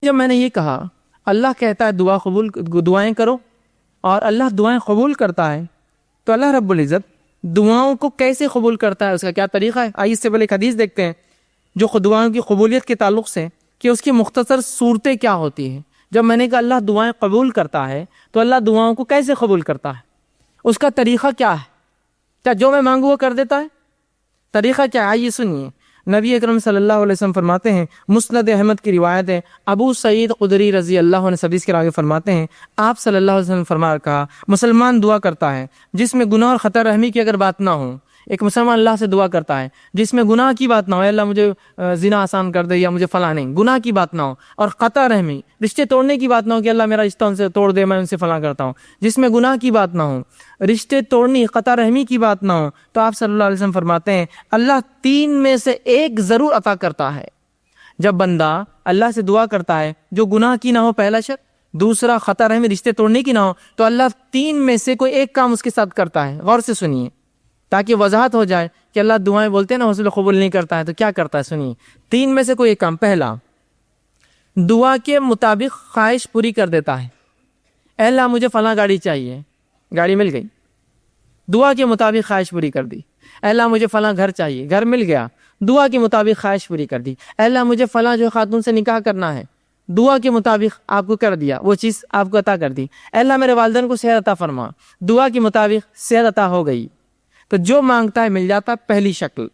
جب میں نے یہ کہا اللہ کہتا ہے دعائیں کرو اور اللہ دعائیں قبول کرتا ہے، تو اللہ رب العزت دعاؤں کو کیسے قبول کرتا ہے، اس کا کیا طریقہ ہے؟ آئیے اس سے پہلے ایک حدیث دیکھتے ہیں جو دعاؤں کی قبولیت کے تعلق سے کہ اس کی مختصر صورتیں کیا ہوتی ہیں۔ جب میں نے کہا اللہ دعائیں قبول کرتا ہے تو اللہ دعاؤں کو کیسے قبول کرتا ہے، اس کا طریقہ کیا ہے؟ کیا جو میں مانگوں وہ کر دیتا ہے؟ طریقہ کیا ہے؟ آئیے سنیے۔ نبی اکرم صلی اللہ علیہ وسلم فرماتے ہیں، مسند احمد کی روایت ہے، ابو سعید خدری رضی اللہ عنہ حدیث کے آگے فرماتے ہیں، آپ صلی اللہ علیہ وسلم فرما کہا مسلمان دعا کرتا ہے جس میں گناہ اور خطا رحمی کی اگر بات نہ ہو۔ ایک مسلمان اللہ سے دعا کرتا ہے جس میں گناہ کی بات نہ ہو، اللہ مجھے زنا آسان کر دے یا مجھے فلاں نہیں، گناہ کی بات نہ ہو، اور قطع رحمی رشتے توڑنے کی بات نہ ہو کہ اللہ میرا رشتہ ان سے توڑ دے، میں ان سے فلاں کرتا ہوں، جس میں گناہ کی بات نہ ہو، رشتے توڑنی قطع رحمی کی بات نہ ہو، تو آپ صلی اللہ علیہ وسلم فرماتے ہیں اللہ 3 میں سے ایک ضرور عطا کرتا ہے۔ جب بندہ اللہ سے دعا کرتا ہے جو گناہ کی نہ ہو، پہلا شرط، دوسرا قطع رحمی رشتے توڑنے کی نہ ہو، تو اللہ 3 میں سے کوئی ایک کام اس کے ساتھ کرتا ہے۔ غور سے سنیے تاکہ وضاحت ہو جائے کہ اللہ دعائیں بولتے ہیں نا حوصلہ قبول نہیں کرتا ہے، تو کیا کرتا ہے؟ سنیے، 3 میں سے کوئی ایک کام۔ پہلا، دعا کے مطابق خواہش پوری کر دیتا ہے۔ اے اللہ مجھے فلاں گاڑی چاہیے، گاڑی مل گئی، دعا کے مطابق خواہش پوری کر دی۔ اے اللہ مجھے فلاں گھر چاہیے، گھر مل گیا، دعا کے مطابق خواہش پوری کر دی۔ اے اللہ مجھے فلاں جو خاتون سے نکاح کرنا ہے، دعا کے مطابق آپ کو کر دیا، وہ چیز آپ کو عطا کر دی۔ اے اللہ میرے والدین کو صحت عطا فرما، دعا کے مطابق صحت عطا ہو گئی۔ تو جو مانگتا ہے مل جاتا، پہلی شکل۔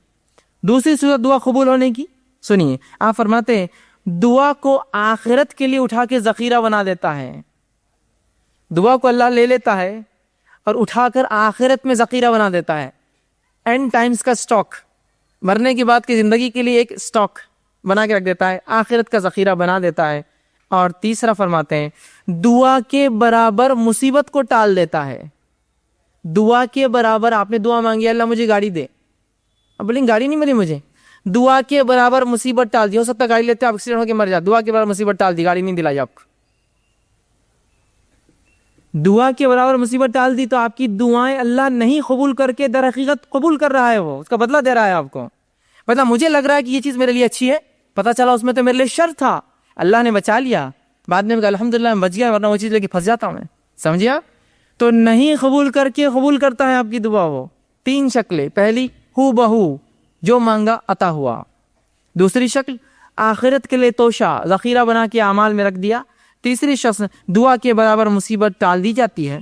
دوسری صورت دعا قبول ہونے کی، سنیے، آپ فرماتے ہیں دعا کو آخرت کے لیے اٹھا کے ذخیرہ بنا دیتا ہے۔ دعا کو اللہ لے لیتا ہے اور اٹھا کر آخرت میں ذخیرہ بنا دیتا ہے، اینڈ ٹائمز کا سٹاک، مرنے کے بعد کی زندگی کے لیے ایک سٹاک بنا کے رکھ دیتا ہے، آخرت کا ذخیرہ بنا دیتا ہے۔ اور تیسرا فرماتے ہیں دعا کے برابر مصیبت کو ٹال دیتا ہے۔ دعا کے برابر آپ نے دعا مانگی اللہ مجھے گاڑی دے، اب بولیں گاڑی نہیں ملی مجھے، دعا کے برابر مصیبت ٹال دی۔ ہو سکتا ہے گاڑی لیتے آپ ایکسیڈنٹ ہو کے مر جائے، دعا کے برابر مصیبت ٹال دی، گاڑی نہیں دلائی آپ کو۔ دعا کے برابر مصیبت ٹال دی تو آپ کی دعائیں اللہ نہیں قبول کر کے در حقیقت قبول کر رہا ہے، وہ اس کا بدلہ دے رہا ہے آپ کو۔ مطلب مجھے لگ رہا ہے کہ یہ چیز میرے لیے اچھی ہے، پتہ چلا اس میں تو میرے لیے شر تھا، اللہ نے بچا لیا، بعد میں کہا الحمدللہ میں بچ گیا، ورنہ وہ چیز لے کے پھنس جاتا ہوں میں، سمجھیا؟ تو نہیں قبول کر کے قبول کرتا ہے آپ کی دعا۔ وہ 3 شکلیں، پہلی ہو بہو جو مانگا عطا ہوا، دوسری شکل آخرت کے لیے توشہ ذخیرہ بنا کے اعمال میں رکھ دیا، تیسری شکل دعا کے برابر مصیبت ٹال دی جاتی ہے۔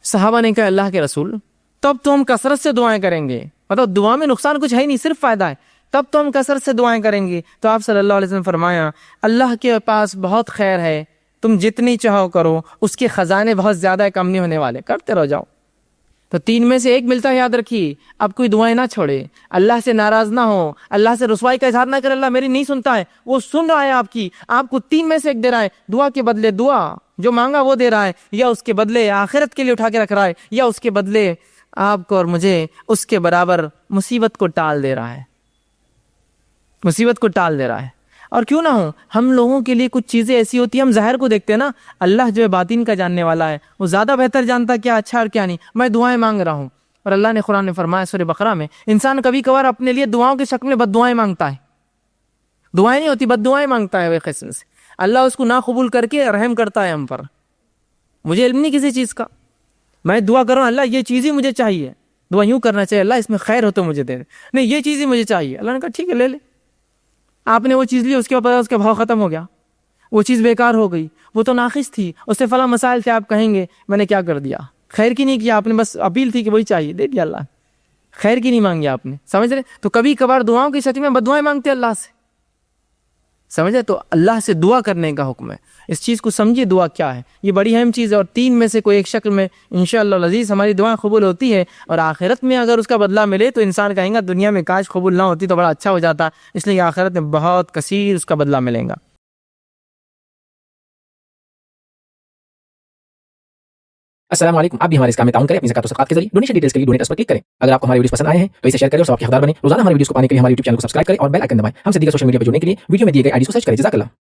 صحابہ نے کہا اللہ کے رسول تب تو ہم کثرت سے دعائیں کریں گے، مطلب دعا میں نقصان کچھ ہے ہی نہیں، صرف فائدہ ہے، تب تو ہم کثرت سے دعائیں کریں گے۔ تو آپ صلی اللہ علیہ وسلم فرمایا اللہ کے پاس بہت خیر ہے، تم جتنی چاہو کرو، اس کے خزانے بہت زیادہ ہے، کم نہیں ہونے والے، کرتے رہ جاؤ۔ تو 3 میں سے ایک ملتا ہے، یاد رکھیے، اب کوئی دعائیں نہ چھوڑے، اللہ سے ناراض نہ ہو، اللہ سے رسوائی کا اظہار نہ کرے اللہ میری نہیں سنتا ہے، وہ سن رہا ہے آپ کو 3 میں سے ایک دے رہا ہے، دعا کے بدلے دعا جو مانگا وہ دے رہا ہے، یا اس کے بدلے آخرت کے لیے اٹھا کے رکھ رہا ہے، یا اس کے بدلے آپ کو اور مجھے اس کے برابر مصیبت کو ٹال دے رہا ہے، مصیبت کو ٹال دے رہا ہے۔ اور کیوں نہ ہو، ہم لوگوں کے لیے کچھ چیزیں ایسی ہوتی ہیں، ہم ظاہر کو دیکھتے ہیں نا، اللہ جو ہے باطن کا جاننے والا ہے، وہ زیادہ بہتر جانتا ہے کیا اچھا اور کیا نہیں۔ میں دعائیں مانگ رہا ہوں، اور اللہ نے قرآن میں فرمایا سورہ بقرہ میں، انسان کبھی کبھار اپنے لیے دعاؤں کی شکل میں بد دعائیں مانگتا ہے، دعائیں نہیں ہوتی، بد دعائیں مانگتا ہے، وہ قسم سے اللہ اس کو نہ قبول کر کے رحم کرتا ہے ہم پر۔ مجھے علم نہیں کسی چیز کا، میں دعا کر رہا ہوں اللہ یہ چیز ہی مجھے چاہیے، دعا یوں کرنا چاہیے اللہ اس میں خیر ہو تو مجھے دے دے، نہیں یہ چیز ہی مجھے چاہیے، اللہ نے کہا ٹھیک ہے لے لے۔ آپ نے وہ چیز لی، اس کے بعد اس کا بھاؤ ختم ہو گیا، وہ چیز بیکار ہو گئی، وہ تو ناقص تھی، اس سے فلاں مسائل تھے، آپ کہیں گے میں نے کیا کر دیا، خیر کی نہیں کیا آپ نے، بس اپیل تھی کہ وہی چاہیے، دے دیا اللہ، خیر کی نہیں مانگی آپ نے، سمجھ رہے؟ تو کبھی کبھار دعاؤں کی شکل میں بد دعائیں مانگتے اللہ سے، سمجھ رہے؟ تو اللہ سے دعا کرنے کا حکم ہے، اس چیز کو سمجھیے دعا کیا ہے، یہ بڑی اہم چیز ہے، اور 3 میں سے کوئی ایک شکل میں انشاءاللہ العزیز ہماری دعائیں قبول ہوتی ہے، اور آخرت میں اگر اس کا بدلہ ملے تو انسان کہیں گا دنیا میں کاش قبول نہ ہوتی تو بڑا اچھا ہو جاتا، اس لیے آخرت میں بہت کثیر اس کا بدلہ ملے گا۔ السلام علیکم، آپ بھی ہمارے اس کام میں تعاون کریں اپنی زکات و صدقات کے ذریعے۔ ڈونیشن ڈیٹیلز کے لیے ڈونیٹ پر کلک کریں۔ اگر آپ کو ہمارے ویڈیوز پسند آئے ہیں تو اسے شیئر کریں اور سب کے حقدار بنیں۔ روزانہ ہمارے ویڈیوز کو پانے کے لیے ہمارے یوٹیوب چینل کو سبسکرائب کریں اور بیل آئکن دبائیں۔ ہم سے دیگر سوشل میڈیا پر جڑنے کے لیے ویڈیو میں دیے گئے آئی ڈی کو سرچ کریں۔ جزاک اللہ۔